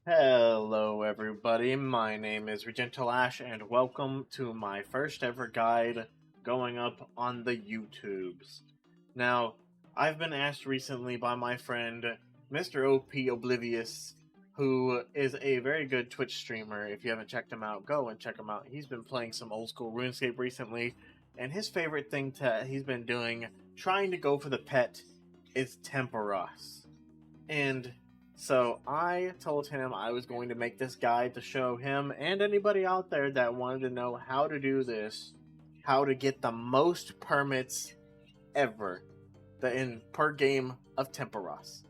Hello everybody, my name is Regentalash and welcome to my first ever guide going up on the YouTubes. Now, I've been asked recently by my friend Mr. OP Oblivious, who is a very good Twitch streamer. If you haven't checked him out, go and check him out. He's been playing some old school RuneScape recently, and his favorite thing he's been doing, trying to go for the pet, is Tempoross. And so I told him I was going to make this guide to show him and anybody out there that wanted to know how to do this, how to get the most permits ever in per game of Tempoross.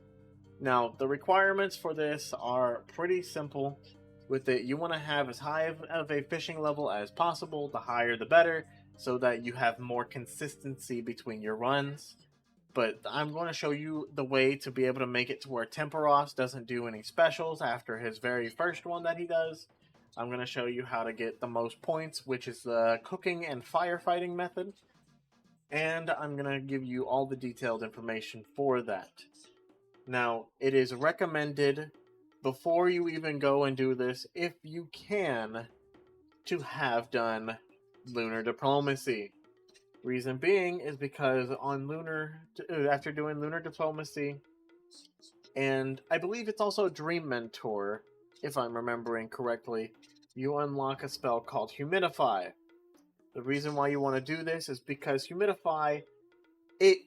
Now, the requirements for this are pretty simple. With it, you want to have as high of a fishing level as possible. The higher the better, so that you have more consistency between your runs. But I'm going to show you the way to be able to make it to where Tempoross doesn't do any specials after his very first one that he does. I'm going to show you how to get the most points, which is the cooking and firefighting method. And I'm going to give you all the detailed information for that. Now, it is recommended before you even go and do this, if you can, to have done lunar diplomacy. Reason being is because on after doing lunar diplomacy, and I believe it's also Dream Mentor, if I'm remembering correctly, you unlock a spell called Humidify. The reason why you want to do this is because Humidify, it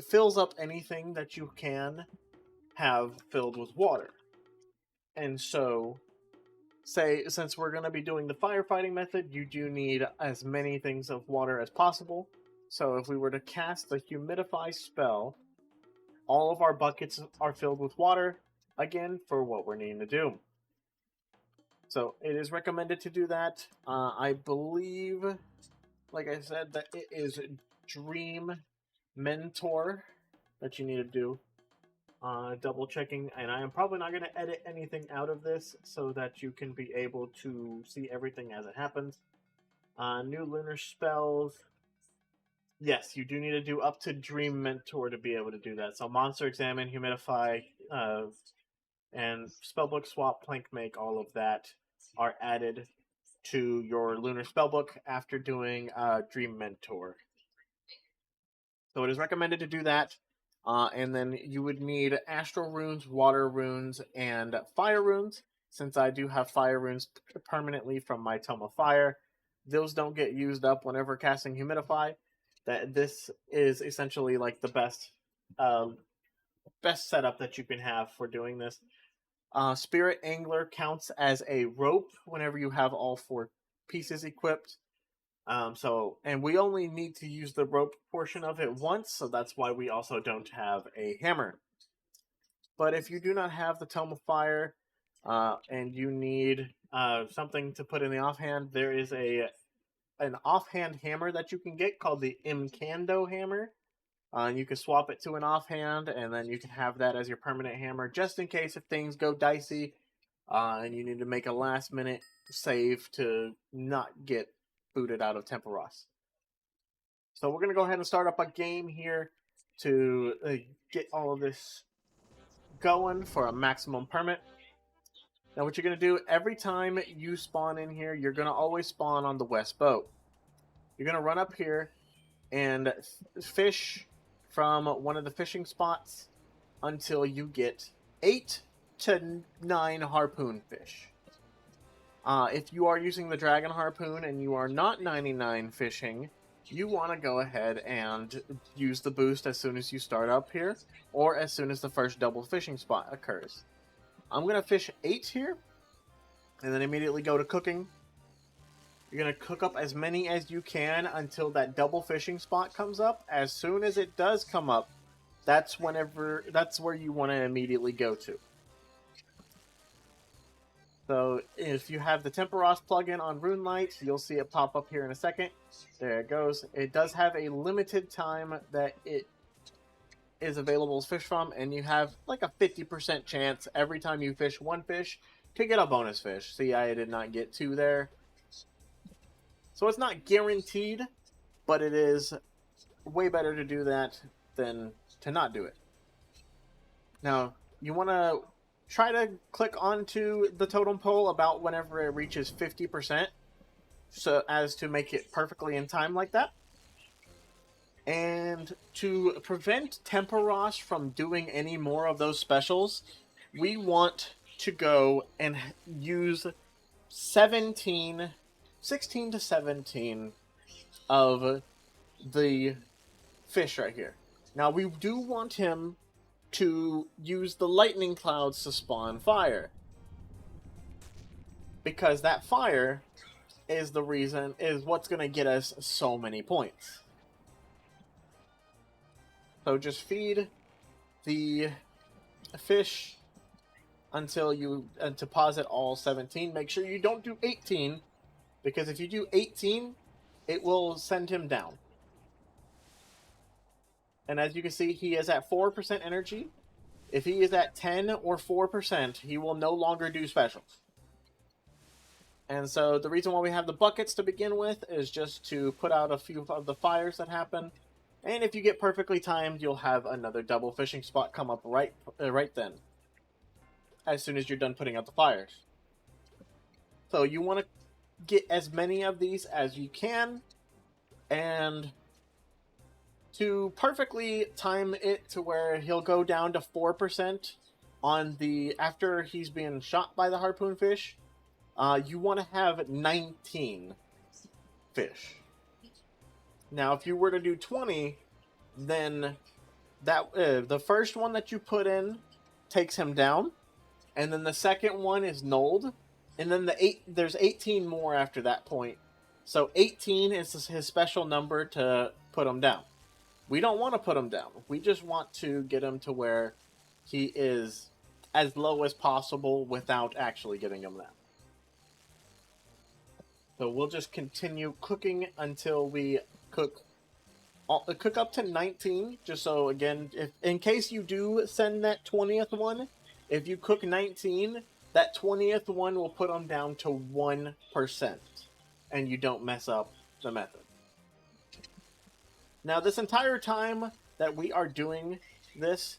fills up anything that you can have filled with water. And so, since we're going to be doing the firefighting method, you do need as many things of water as possible. So if we were to cast the Humidify spell, all of our buckets are filled with water, again, for what we're needing to do. So it is recommended to do that. I believe, like I said, that it is Dream Mentor that you need to do. Double checking, and I am probably not going to edit anything out of this so that you can be able to see everything as it happens. New lunar spells. Yes, you do need to do up to Dream Mentor to be able to do that. So Monster Examine, Humidify, and Spellbook Swap, Plank Make, all of that are added to your lunar spellbook after doing Dream Mentor. So it is recommended to do that. And then you would need Astral Runes, Water Runes, and Fire Runes. Since I do have Fire Runes permanently from my Tome of Fire, those don't get used up whenever casting Humidify. This is essentially like the best setup that you can have for doing this. Spirit Angler counts as a rope whenever you have all 4 pieces equipped. And we only need to use the rope portion of it once, so that's why we also don't have a hammer. But if you do not have the Tome of Fire, and you need something to put in the offhand, there is an offhand hammer that you can get called the Imcando hammer. You can swap it to an offhand, and then you can have that as your permanent hammer, just in case if things go dicey, and you need to make a last-minute save to not get booted out of Tempoross. So we're going to go ahead and start up a game here to get all of this going for a maximum permit. Now what you're going to do, every time you spawn in here, you're going to always spawn on the west boat. You're going to run up here and fish from one of the fishing spots until you get 8 to 9 harpoon fish. If you are using the Dragon Harpoon and you are not 99 fishing, you want to go ahead and use the boost as soon as you start up here, or as soon as the first double fishing spot occurs. I'm going to fish 8 here, and then immediately go to cooking. You're going to cook up as many as you can until that double fishing spot comes up. As soon as it does come up, that's where you want to immediately go to. So if you have the Tempoross plugin on RuneLite, you'll see it pop up here in a second. There it goes. It does have a limited time that it is available to fish from, and you have like a 50% chance every time you fish one fish to get a bonus fish. See, I did not get 2 there. So it's not guaranteed, but it is way better to do that than to not do it. Now, you want to try to click onto the totem pole about whenever it reaches 50%, so as to make it perfectly in time like that. And to prevent Tempoross from doing any more of those specials, we want to go and use 16 to 17 of the fish right here. Now, we do want him to use the lightning clouds to spawn fire, because that fire is what's going to get us so many points. So just feed the fish until you deposit all 17. Make sure you don't do 18, because if you do 18, it will send him down. And as you can see, he is at 4% energy. If he is at 10 or 4%, he will no longer do specials. And so the reason why we have the buckets to begin with is just to put out a few of the fires that happen. And if you get perfectly timed, you'll have another double fishing spot come up right then, as soon as you're done putting out the fires. So you want to get as many of these as you can, and to perfectly time it to where he'll go down to 4% on the after he's being shot by the harpoon fish. You want to have 19 fish. Now, if you were to do 20, then that the first one that you put in takes him down, and then the second one is nulled, and then there's 18 more after that point. So 18 is his special number to put him down. We don't want to put him down. We just want to get him to where he is as low as possible without actually getting him down. So we'll just continue cooking until we cook up to 19, just so, again, if in case you do send that 20th one, if you cook 19, that 20th one will put them down to 1%, and you don't mess up the method. Now, this entire time that we are doing this,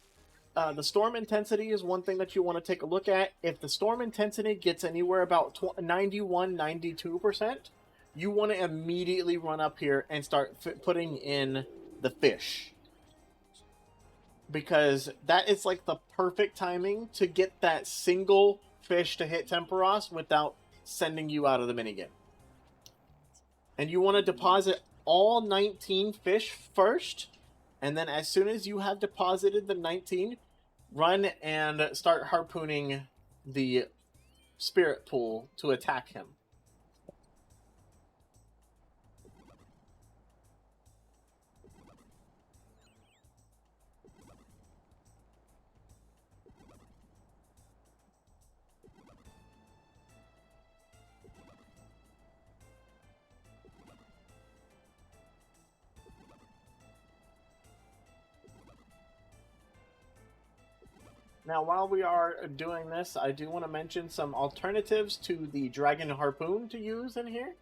the storm intensity is one thing that you want to take a look at. If the storm intensity gets anywhere about 91, 92%, you want to immediately run up here and start putting in the fish. Because that is like the perfect timing to get that single fish to hit Tempoross without sending you out of the minigame. And you want to deposit all 19 fish first, and then as soon as you have deposited the 19, run and start harpooning the spirit pool to attack him. Now, while we are doing this, I do want to mention some alternatives to the Dragon Harpoon to use in here.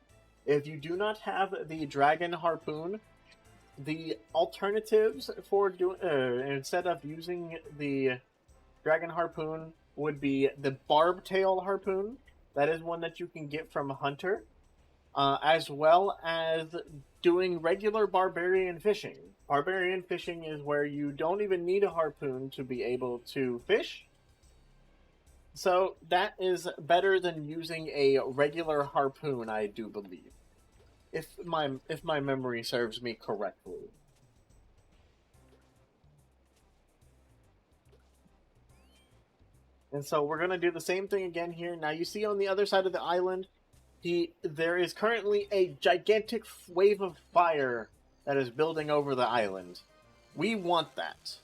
If you do not have the Dragon Harpoon, the alternatives for doing instead of using the Dragon Harpoon would be the Barbtail Harpoon. That is one that you can get from Hunter, as well as doing regular Barbarian fishing. Barbarian fishing is where you don't even need a harpoon to be able to fish. So that is better than using a regular harpoon, I do believe, if my memory serves me correctly. And so we're going to do the same thing again here. Now you see on the other side of the island, there is currently a gigantic wave of fire that is building over the island. We want that,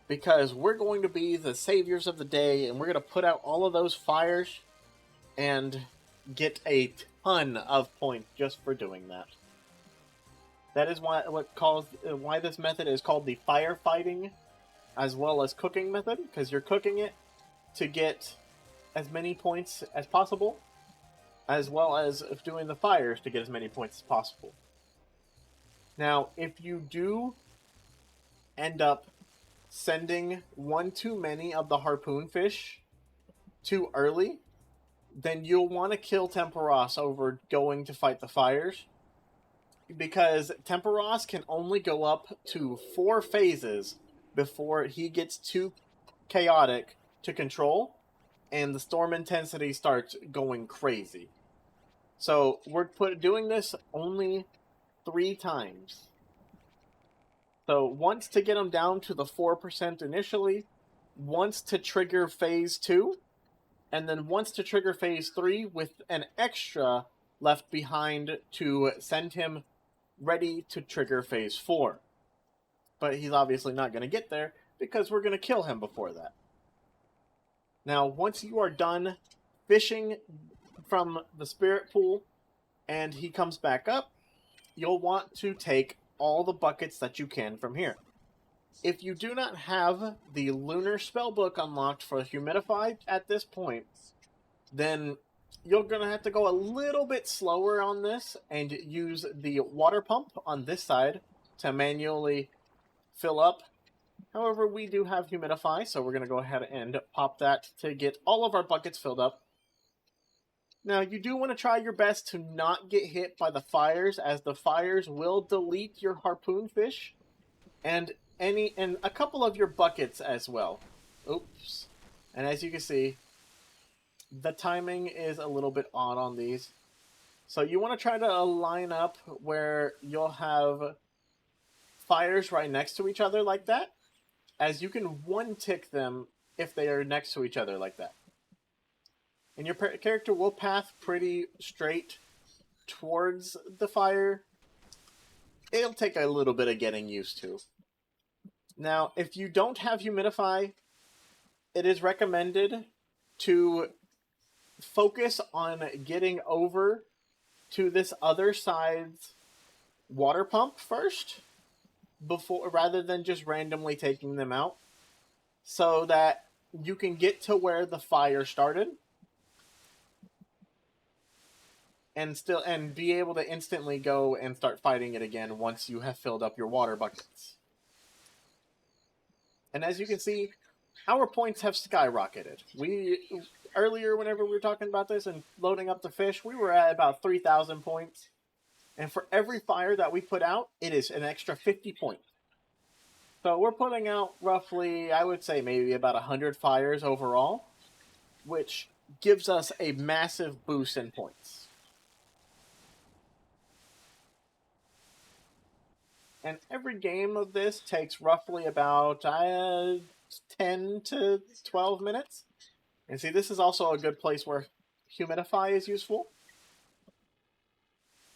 because we're going to be the saviors of the day, and we're going to put out all of those fires and get a ton of points just for doing that. That is why this method is called the firefighting, as well as cooking method, because you're cooking it to get as many points as possible, as well as doing the fires to get as many points as possible. Now, if you do end up sending one too many of the harpoon fish, too early, then you'll want to kill Tempoross over going to fight the fires, because Tempoross can only go up to 4 phases before he gets too chaotic to control, and the storm intensity starts going crazy. So we're doing this only 3 times. So once to get him down to the 4% initially, once to trigger phase 2, and then once to trigger phase 3 with an extra left behind to send him ready to trigger phase 4. But he's obviously not going to get there because we're going to kill him before that. Now, once you are done fishing from the spirit pool and he comes back up, you'll want to take all the buckets that you can from here. If you do not have the lunar spellbook unlocked for Humidify at this point, then you're going to have to go a little bit slower on this and use the water pump on this side to manually fill up. However, we do have Humidify, so we're going to go ahead and pop that to get all of our buckets filled up. Now, you do want to try your best to not get hit by the fires, as the fires will delete your harpoon fish and a couple of your buckets as well. Oops. And as you can see, the timing is a little bit odd on these. So you want to try to line up where you'll have fires right next to each other like that, as you can one-tick them if they are next to each other like that. And your character will path pretty straight towards the fire. It'll take a little bit of getting used to. Now, if you don't have Humidify, it is recommended to focus on getting over to this other side's water pump first, rather than just randomly taking them out, so that you can get to where the fire started and be able to instantly go and start fighting it again once you have filled up your water buckets. And as you can see, our points have skyrocketed. Earlier, whenever we were talking about this and loading up the fish, we were at about 3,000 points. And for every fire that we put out, it is an extra 50 points. So we're putting out roughly, I would say maybe about 100 fires overall, which gives us a massive boost in points. And every game of this takes roughly about 10 to 12 minutes. And see, this is also a good place where Humidify is useful,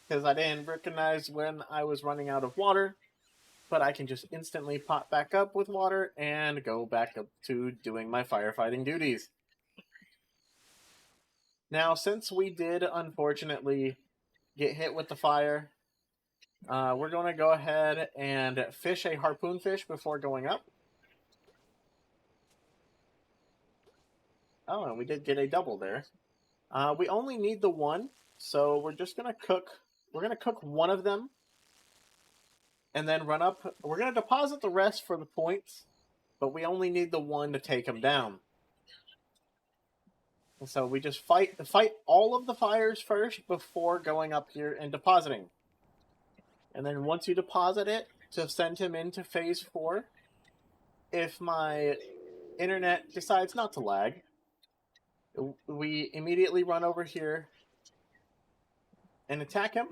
because I didn't recognize when I was running out of water, but I can just instantly pop back up with water and go back up to doing my firefighting duties. Now, since we did unfortunately get hit with the fire, we're going to go ahead and fish a harpoon fish before going up. Oh, and we did get a double there. We only need the one, so we're just going to cook. We're going to cook one of them and then run up. We're going to deposit the rest for the points, but we only need the one to take him down. And so we just fight all of the fires first before going up here and depositing. And then once you deposit it, to send him into phase 4, if my internet decides not to lag, we immediately run over here and attack him.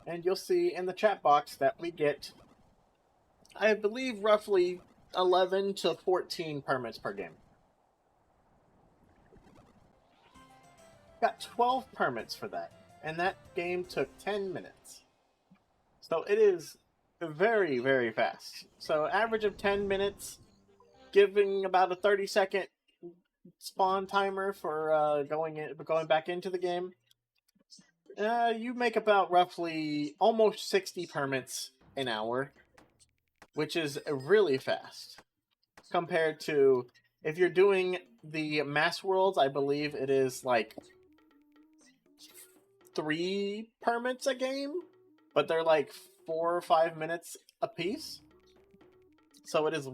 And you'll see in the chat box that we get, I believe, roughly 11 to 14 permits per game. Got 12 permits for that, and that game took 10 minutes. So it is very, very fast. So average of 10 minutes, giving about a 30-second spawn timer for going back into the game. You make about roughly almost 60 permits an hour, which is really fast compared to if you're doing the mass worlds. I believe it is like 3 permits a game, but they're like 4 or 5 minutes a piece. So it is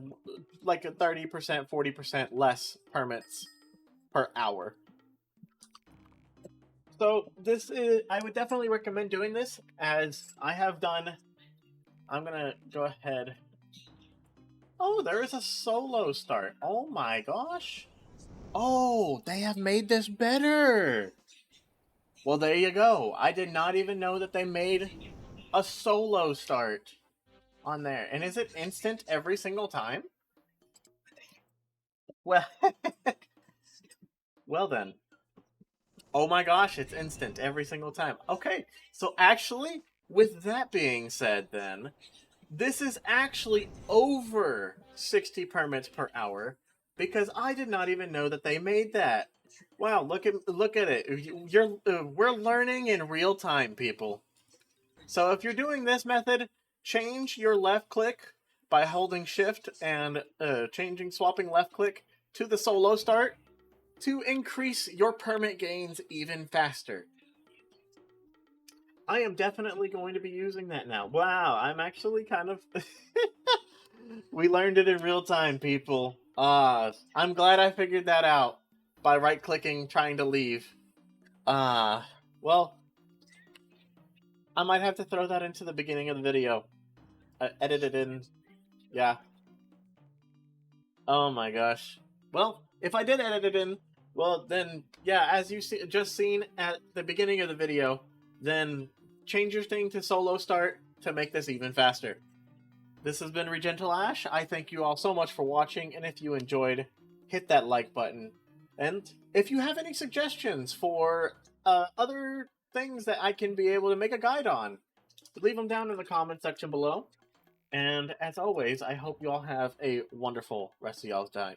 like a 30%, 40% less permits per hour. So this is, I would definitely recommend doing this, as I have done. I'm gonna go ahead. Oh, there is a solo start. Oh my gosh. Oh, they have made this better. Well, there you go. I did not even know that they made a solo start on there. And is it instant every single time? Well, well then. Oh my gosh, it's instant every single time. Okay, so actually, with that being said then, this is actually over 60 permits per hour, because I did not even know that they made that. Wow, look at it. We're learning in real time, people. So if you're doing this method, change your left click by holding shift and swapping left click to the solo start to increase your permit gains even faster. I am definitely going to be using that now. Wow, I'm actually kind of... We learned it in real time, people. I'm glad I figured that out by right-clicking, trying to leave. Well, I might have to throw that into the beginning of the video. Edit it in. Yeah. Oh my gosh. Well, if I did edit it in, well then, yeah, as you just seen at the beginning of the video, then change your thing to solo start to make this even faster. This has been Regental Ash. I thank you all so much for watching, and if you enjoyed, hit that like button. And if you have any suggestions for other things that I can be able to make a guide on, leave them down in the comment section below. And as always, I hope you all have a wonderful rest of y'all's time.